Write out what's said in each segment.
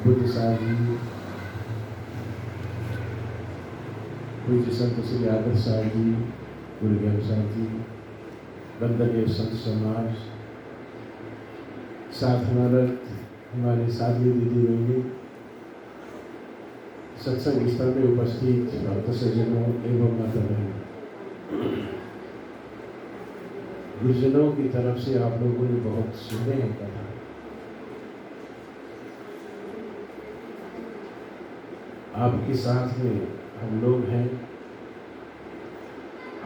बुद्ध साहब जी, पूज्य संत श्री आदर्श साहब जी, गुरु ज्ञान साहब जी, वंदनीय संत समाज, साधनारत हमारे साथी दीदी बहनी, सत्संग स्थल में उपस्थित भक्त सज्जनों एवं माता बहन, गुरुजनों की तरफ से आप लोगों ने बहुत सुने हैं कथा। आपके साथ में हम लोग हैं,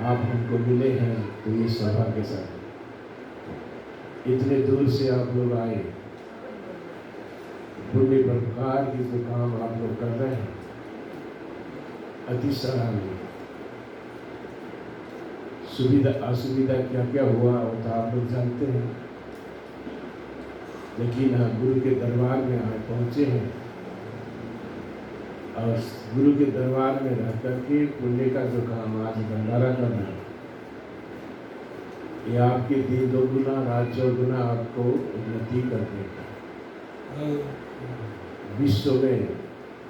आप हमको मिले हैं तो ये सौभाग्य सा है। इतने दूर से आप लोग आए, पुण्य प्रकार की जो काम आप लोग कर रहे हैं अति सराहनीय। सुविधा असुविधा क्या क्या हुआ वो तो आप लोग जानते हैं, लेकिन हम गुरु के दरबार में आज पहुँचे हैं और गुरु के दरबार में रह करके पुण्य का जो काम आज भंडारा करना है, ये आपके दिन 2 गुना रात 4 गुना आपको उन्नति कर देगा। विश्व में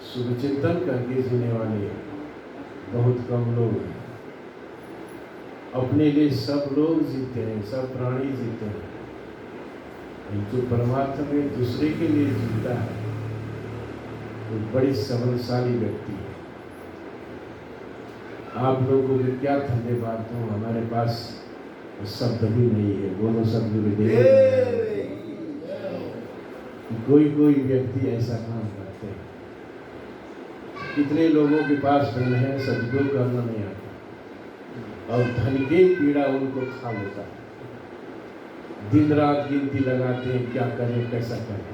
शुभ चिंतन करके जीने वाले बहुत कम लोग हैं। अपने लिए सब लोग जीते हैं, सब प्राणी जीते हैं, जो परमात्मा में दूसरे के लिए जीता है वो बड़ी सबलशाली व्यक्ति है। आप लोगों को क्या धन्यवाद दूं, हमारे पास शब्द भी नहीं है, बोलो शब्द भी नहीं। कोई व्यक्ति ऐसा काम करते हैं। कितने लोगों के पास धन है, सदुपयोग करना नहीं आता और धन की पीड़ा उनको खा लेता है। दिन रात गिनती लगाते हैं, क्या करें कैसा करें,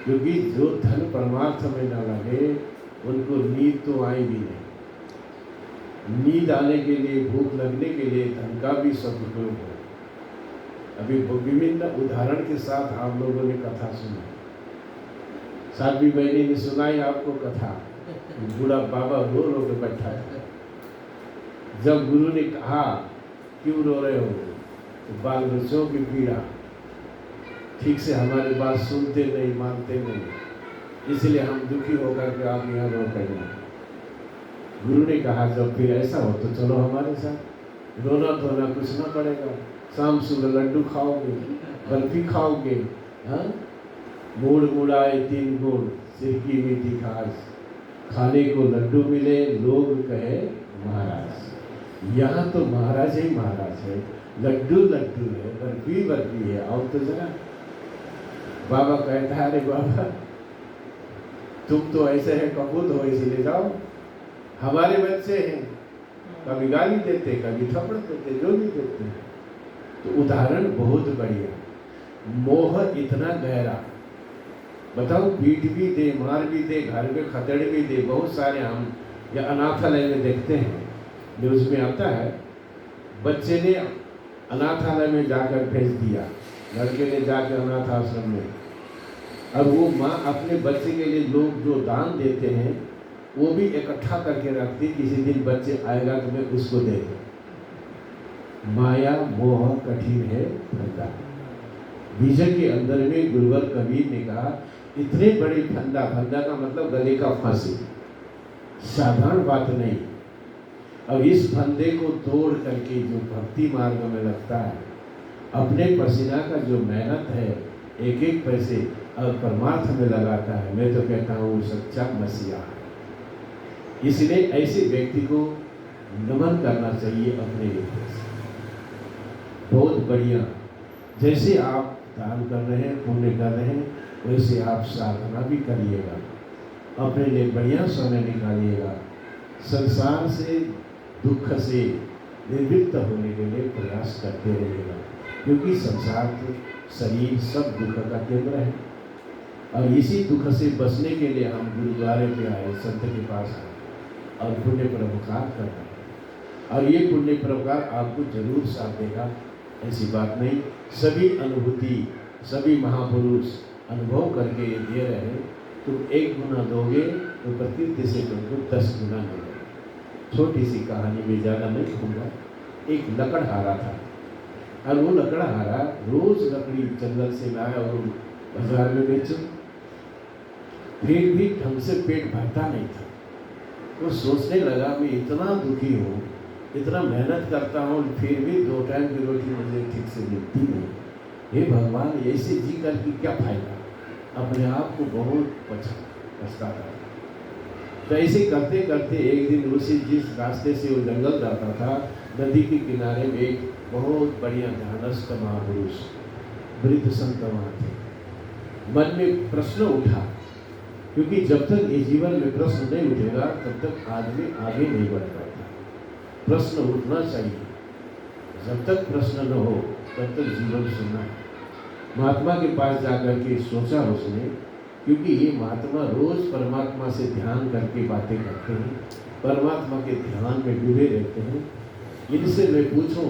क्योंकि जो धन परमार्थ में न लगे उनको नींद तो आएगी नहीं। नींद आने के लिए, भूख लगने के लिए धन का भी सदुपयोग हो। अभी विभिन्न उदाहरण के साथ आप लोगों ने कथा सुनी। साध्वी बहनी ने सुनाई आपको कथा, बूढ़ा बाबा रो रो के बैठा है। जब गुरु ने कहा क्यों रो रहे हो, तो बाल बच्चों की पीड़ा, ठीक से हमारी बात सुनते नहीं, मानते नहीं, इसलिए हम दुखी होकर के आप यहाँ रो कर जाए। गुरु ने कहा जब फिर ऐसा हो तो चलो हमारे साथ, रोना धोना कुछ ना पड़ेगा। शाम सुबह लड्डू खाओगे, बर्फी खाओगे, हाँ, मूड मुड़ाए 3 गुण, सिर की मीठी खास, खाने को लड्डू मिले लोग कहे महाराज। यहाँ तो महाराज ही महाराज है, लड्डू लड्डू है, बर्फी बर्फी है। और तो जरा बाबा कहता है, अरे बाबा तुम तो ऐसे है कपूत हो, इसलिए जाओ, हमारे बच्चे हैं, कभी गाली देते, कभी थप्पड़ देते, जो भी देते हैं। तो उदाहरण बहुत बढ़िया। मोह इतना गहरा, बताओ, पीट भी दे, मार भी दे, घर में खतड़ भी दे। बहुत सारे हम या अनाथालय में देखते हैं, न्यूज़ में आता है, बच्चे ने अनाथालय में जाकर भेज दिया, लड़के ने जाकर अनाथ आश्रम में। अब वो माँ अपने बच्चे के लिए लोग जो दान देते हैं वो भी इकट्ठा करके रखती, किसी दिन बच्चे आएगा तो मैं उसको दे दूँ। माया मोह कठिन है फंदा। विजय के अंदर में गुरुवर कबीर ने कहा, इतने बड़े फंदा, फंदा का मतलब गले का फांसी, साधारण बात नहीं। अब इस फंदे को तोड़ करके जो भक्ति मार्ग में लगता है, अपने पसीना का जो मेहनत है, एक एक पैसे और परमार्थ में लगाता है, मैं तो कहता हूँ सच्चा मसीहा है। इसलिए ऐसे व्यक्ति को नमन करना चाहिए अपने लिए। बहुत बढ़िया, जैसे आप दान कर रहे हैं, पुण्य कर रहे हैं, वैसे आप साधना भी करिएगा, अपने लिए बढ़िया समय निकालिएगा, संसार से दुख से निर्वृत्त होने के लिए प्रयास करते रहिएगा, क्योंकि संसार शरीर सब दुख का केंद्र है। और इसी दुख से बचने के लिए हम गुरुद्वारे पे आए, संत के पास आए और पुण्य परोपकार कर रहे हैं। और ये पुण्य परोपकार आपको जरूर साथ देगा, ऐसी बात नहीं। सभी अनुभूति, सभी महापुरुष अनुभव करके ये दे रहे हैं। तुम 1 गुना दोगे तो प्रकृति से तुमको 10 गुना मिलेगा। छोटी सी कहानी में ज़्यादा नहीं कहूँगा। एक लकड़हारा था और वो लकड़हारा रोज लकड़ी जंगल से लाया और बाजार में बेचो। फिर भी ढंग से पेट भरता नहीं था। वो सोचने लगा मैं इतना दुखी हूँ, इतना मेहनत करता हूँ, फिर भी 2 टाइम की रोटी मुझे ठीक से मिलती नहीं। हे भगवान, ऐसे जी कर के क्या फायदा। अपने आप को बहुत पछताता था। तो ऐसे करते करते एक दिन उसी जिस रास्ते से वो जंगल जाता था, नदी के किनारे में एक बहुत बढ़िया ध्यानस्थ महापुरुष वृद्ध संत वहाँ थे। मन में प्रश्न उठा, क्योंकि जब तक ये जीवन में प्रश्न नहीं उठेगा तब तक आदमी आगे नहीं बढ़ पाता। प्रश्न उठना चाहिए, जब तक प्रश्न न हो तब तक जीवन सुनना है। महात्मा के पास जाकर के सोचा उसने, क्योंकि ये महात्मा रोज परमात्मा से ध्यान करके बातें करते हैं, परमात्मा के ध्यान में डूबे रहते हैं। इनसे मैं पूछूं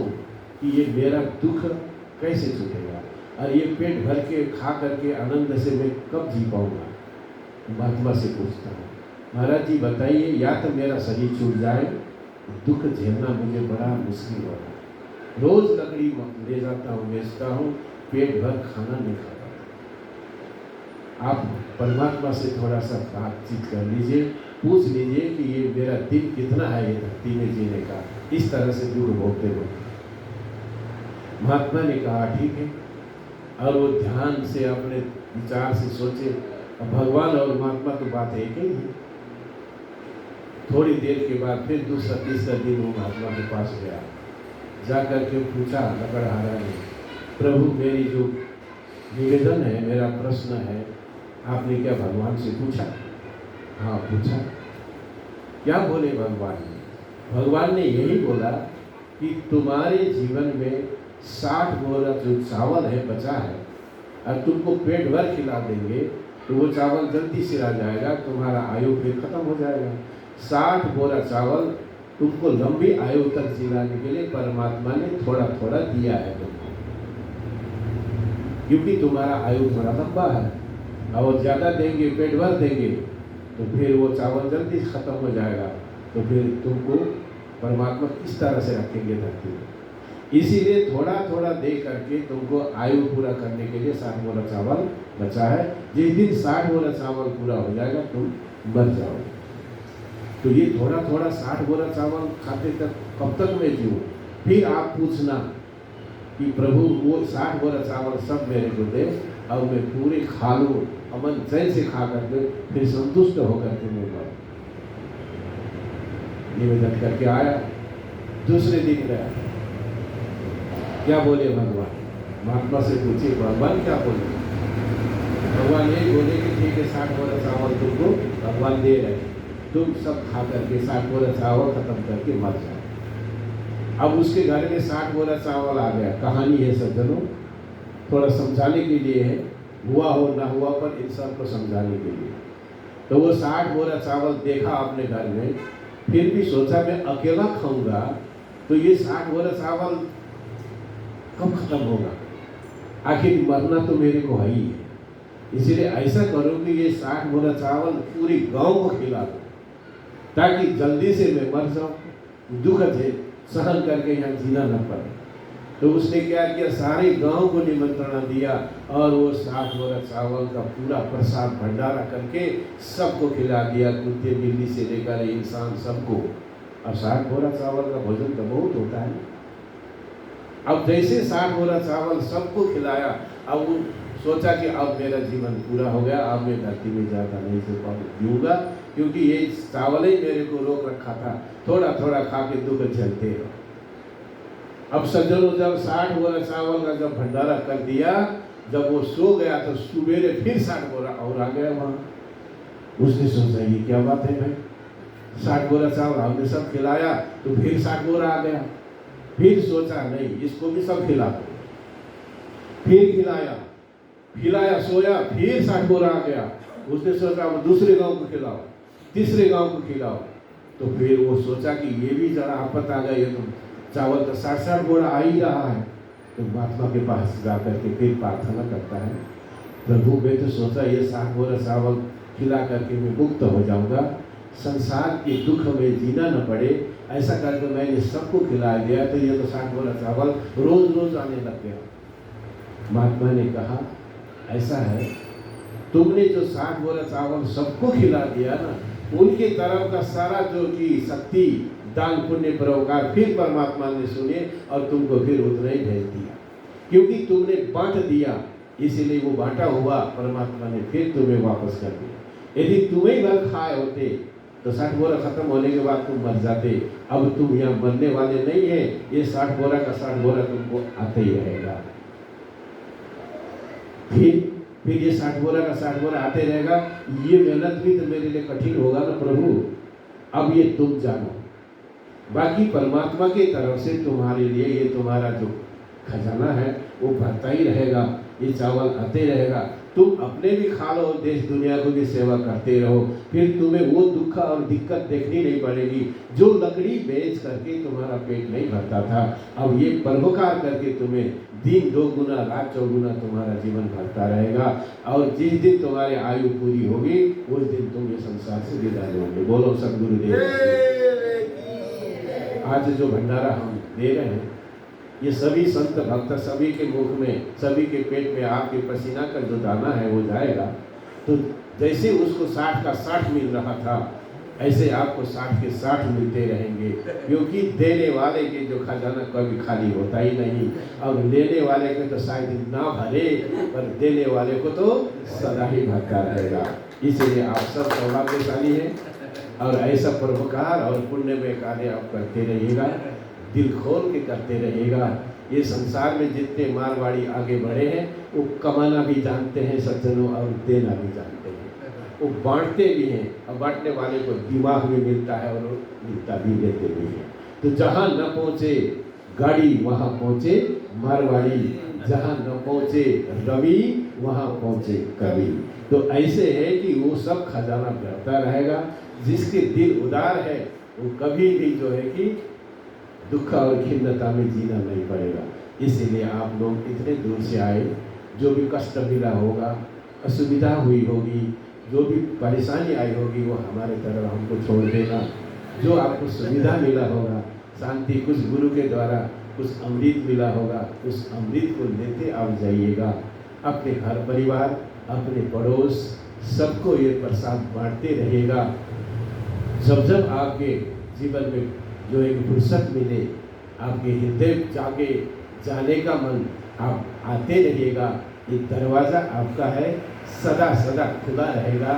कि ये मेरा दुख कैसे छूटेगा और ये पेट भर के खा करके आनंद से मैं कब जी पाऊंगा। महात्मा से पूछता हूँ, महाराज जी बताइए, या तो मेरा शरीर छूट जाए, दुख झेलना मुझे बड़ा मुश्किल हो रहा है। रोज लकड़ी ले जाता हूँ, बेचता हूँ, पेट भर खाना नहीं खाता। आप परमात्मा से थोड़ा सा बातचीत कर लीजिए, पूछ लीजिए कि ये मेरा दिन कितना है ये धरती में जीने का, इस तरह से दुख भोगते भोगते। महात्मा ने कहा ठीक है, और वो ध्यान से अपने विचार से सोचे, भगवान और महात्मा तो बात एक ही है। थोड़ी देर के बाद फिर दूसरा तीसरा दिन वो महात्मा के पास गया, जाकर के पूछा लकड़हारा ने, प्रभु मेरी जो निवेदन है, मेरा प्रश्न है, आपने क्या भगवान से पूछा? हाँ पूछा। क्या बोले भगवान ने? भगवान ने यही बोला कि तुम्हारे जीवन में 60 बोरा जो चावल है बचा है, और तुमको पेट भर खिला देंगे तो वो चावल जल्दी सिरा जाएगा, तुम्हारा आयु फिर खत्म हो जाएगा। 60 बोरा चावल तुमको लंबी आयु तक जिलाने के लिए परमात्मा ने थोड़ा थोड़ा दिया है तुमको, क्योंकि तुम्हारा आयु थोड़ा लंबा है, और ज़्यादा देंगे, पेट भर देंगे तो फिर वो चावल जल्दी खत्म हो जाएगा, तो फिर तुमको परमात्मा किस तरह से रखेंगे धरती में। इसीलिए थोड़ा थोड़ा दे करके तुमको आयु पूरा करने के लिए 60 बोरा चावल बचा है। जिस दिन 60 बोरा चावल पूरा हो जाएगा तुम मर जाओगे। तो ये थोड़ा थोड़ा 60 बोरा चावल खाते तक कब तक मैं जीऊँ? फिर आप पूछना कि प्रभु वो 60 बोरा चावल सब मेरे को दे, और मैं पूरे खा लूँ, अमन चैन से खा करके फिर संतुष्ट होकर के मैं मरूँ। निवेदन करके आया, दूसरे दिन गया, क्या बोले भगवान? महात्मा से पूछिए भगवान क्या बोले? भगवान यही बोले कि ठीक है, 60 बोरा चावल तुमको भगवान दे रहे, तुम सब खा करके 60 बोरा चावल खत्म करके मर जाओ। अब उसके घर में 60 बोरा चावल आ गया। कहानी है सज्जनों, थोड़ा समझाने के लिए है, हुआ हो ना हुआ पर इंसान को समझाने के लिए। तो वो 60 बोरा चावल देखा अपने घर में, फिर भी सोचा मैं अकेला खाऊंगा तो ये 60 बोरा चावल कब खत्म होगा, आखिर मरना तो मेरे को है ही है। इसलिए ऐसा करो कि ये 60 बोरा चावल पूरी गांव को खिला दो, ताकि जल्दी से मैं मर जाऊँ, दुख है सहन करके यहाँ जीना न पड़े। तो उसने क्या किया, सारे गांव को निमंत्रण दिया और वो 60 बोरा चावल का पूरा प्रसाद भंडारा करके सबको खिला दिया, कुत्ते बिल्ली से लेकर इंसान सबको। अब 60 बोरा चावल का भोजन तो बहुत होता है। अब जैसे 60 बोरा चावल सबको खिलाया, अब वो सोचा कि अब मेरा जीवन पूरा हो गया, अब मैं धरती में ज़्यादा नहीं जीऊँगा, क्योंकि ये चावल ही मेरे को रोक रखा था, थोड़ा थोड़ा खा के दुख झेलते हो। अब सज्जनों जब 60 बोरा चावल का जब भंडारा कर दिया, जब वो सो गया तो सुबेरे फिर 60 बोरा और आ गया वहाँ। उसने सोचा ये क्या बात है भाई, 60 बोरा चावल हमने सब खिलाया तो फिर 60 बोरा आ गया। फिर सोचा नहीं, इसको भी सब खिला दो। फिर खिलाया सोया, फिर 60 बोरा आ गया। उसने सोचा अब दूसरे गांव को खिलाओ, तीसरे गांव को खिलाओ। तो फिर वो सोचा कि ये भी जरा आफत आ गई है, तो चावल तो 60 बोरा आ ही रहा है। तो महात्मा के पास जा करके फिर प्रार्थना करता है, प्रभु मैं तो सोचा ये 60 बोरा चावल खिला करके मैं मुक्त हो जाऊंगा, संसार के दुख में जीना न पड़े, ऐसा करके मैंने सबको खिला दिया, तो ये तो 60 बोरा चावल रोज रोज आने लग गया। महात्मा ने कहा ऐसा है, तुमने जो 60 बोरा चावल सबको खिला दिया ना, उनके तरफ का सारा जो की शक्ति दान पुण्य परोपकार फिर परमात्मा ने सुने और तुमको फिर उतना ही भेज दिया, क्योंकि तुमने बांट दिया, इसीलिए वो बांटा हुआ परमात्मा ने फिर तुम्हें वापस कर दिया। यदि तुम्हें भर खाए होते तो 60 बोरा खत्म होने के बाद तुम मर जाते। अब तुम यहाँ मरने वाले नहीं है, ये 60 बोरा का 60 बोरा तुमको आते ही रहेगा। फिर ये 60 बोरा का 60 बोरा आते रहेगा। ये मेहनत भी तो मेरे लिए कठिन होगा ना प्रभु, अब ये तुम जानो। बाकी परमात्मा की तरफ से तुम्हारे लिए ये तुम्हारा जो खजाना है वो भरता ही रहेगा, ये चावल आते रहेगा। तुम अपने भी खा लो, देश दुनिया को भी सेवा करते रहो, फिर तुम्हें वो दुख और दिक्कत देखनी नहीं पड़ेगी। जो लकड़ी बेच करके तुम्हारा पेट नहीं भरता था, अब ये परोपकार करके तुम्हें दिन 2 गुना रात 4 गुना तुम्हारा जीवन भरता रहेगा। और जिस दिन तुम्हारी आयु पूरी होगी उस दिन तुम ये संसार से विदा होंगे। बोलो सद्गुरुदेव। आज जो भंडारा हम दे रहे हैं, ये सभी संत भक्त सभी के मुख में, सभी के पेट में आपके पसीना का जो दाना है वो जाएगा। तो जैसे उसको 60 का 60 मिल रहा था, ऐसे आपको 60 के 60 मिलते रहेंगे, क्योंकि देने वाले के जो खजाना कभी खाली होता ही नहीं। और लेने वाले के तो शायद ना भरे, पर देने वाले को तो सदा ही भरता रहेगा। इसीलिए आप सब सौभाग्यशाली हैं और ऐसा परोपकार और पुण्य में कार्य आप करते रहिएगा, दिल खोल के करते रहेगा। ये संसार में जितने मारवाड़ी आगे बढ़े हैं वो कमाना भी जानते हैं सज्जनों, और देना भी जानते हैं, वो बांटते भी हैं। और बांटने वाले को दिमाग भी मिलता है और मिलता भी देते भी हैं। तो जहाँ न पहुँचे गाड़ी वहाँ पहुँचे मारवाड़ी, जहाँ न पहुँचे रवि वहाँ पहुँचे कवि। तो ऐसे है कि वो सब खजाना बढ़ता रहेगा। जिसके दिल उदार है वो कभी भी जो है कि दुख और खिन्नता में जीना नहीं पड़ेगा। इसीलिए आप लोग इतने दूर से आए, जो भी कष्ट मिला होगा, असुविधा हुई होगी, जो भी परेशानी आई होगी, वो हमारे तरफ हमको छोड़ देना। जो आपको सुविधा मिला होगा, शांति कुछ गुरु के द्वारा कुछ अमृत मिला होगा, उस अमृत को लेते आप जाइएगा। अपने घर परिवार, अपने पड़ोस, सबको ये प्रसाद बांटते रहेगा। जब जब आपके जीवन में जो एक फुर्सत मिले, आपके हृदय जागे, जाने का मन, आप आते रहिएगा। ये दरवाज़ा आपका है, सदा सदा खुला रहेगा।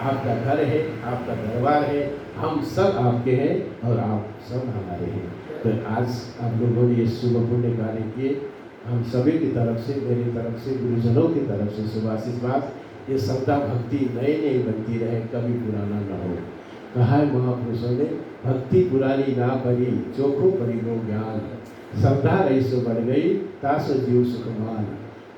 आपका घर है, आपका दरबार है, हम सब आपके हैं और आप सब हमारे हैं। तो आज आप लोगों ने ये शुभ पुण्य कार्य किए, हम सभी की तरफ से, मेरी तरफ से, गुरुजनों की तरफ से शुभाशीष बात। ये श्रद्धा भक्ति नई नई बनती रहे, कभी पुराना न हो। कहा है महापुरुषों ने, भक्ति पुरानी ना परी, चोखो परी लो ज्ञान। श्रद्धा रही सो बढ़ गई, तासो जीव सुखमान।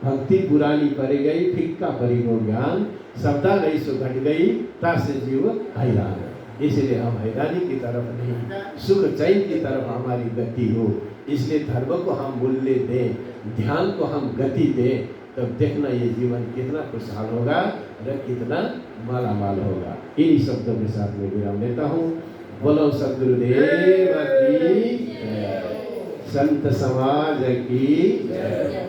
भक्ति पुरानी पड़ गई, फिक्का परी लो ज्ञान। श्रद्धा रही सो घट गई, तासे जीव हैरान। इसलिए हम हैरानी की तरफ नहीं, सुख चैन की तरफ हमारी गति हो। इसलिए धर्म को हम मूल्य दें, ध्यान को हम गति दें, तब देखना ये जीवन कितना खुशहाल होगा और कितना माला माल होगा। इन्हीं शब्दों के साथ में विराम लेता हूँ। बोलो सद्गुरुदेव की जय, संत समाज की जय।